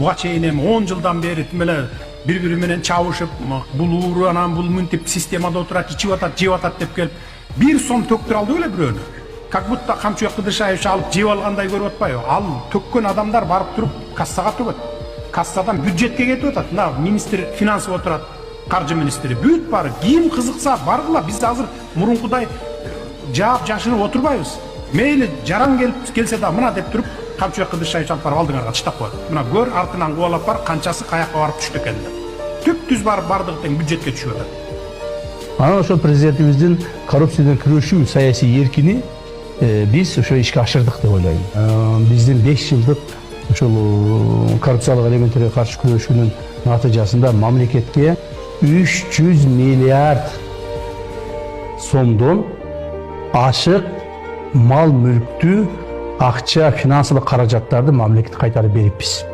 буга чейин эми 10 жылдан бери меле бири менен чабышып, бул ууру анан бул мынтип системада отурат, ичип атат, жеп атат деп келип, 1 сом төктүрө алды беле бирөөнү. Как будто камчы Кыдыршаевич алып жеп алгандай көрүп атпайбы? Ал төккөн адамдар барып туруп кассага төгөт. Кассадан бюджетке кетип атат. Мына министр финансып отурат, каржы министри. Бүт бары ким кызыкса баргыла. Биз азыр мурункудай жаап жашынып отурбайбыз. Мейли жаран келсе да мына деп туруп камчы Кыдыршаевич алып барып алдыңарга таштап коет. Мына көр артынан кубалап бар, канчасы каякка барып түштү экен деп. Түп-түз барып бардыгы тең бюджетке түшүп атат. Анан ошо президентибиздин коррупциядан күрөшүү саясий эркини биз ошо ишке ашырдык деп ойлойм. Биздин 5 жылдык ошол коррупциялык элементтерге каршы күрөшүүнүн натыйжасында мамлекетке 300 миллиард сомдон ашык мал мүлктү, акча, финансылык каражаттарды мамлекет кайтарып бериппиз.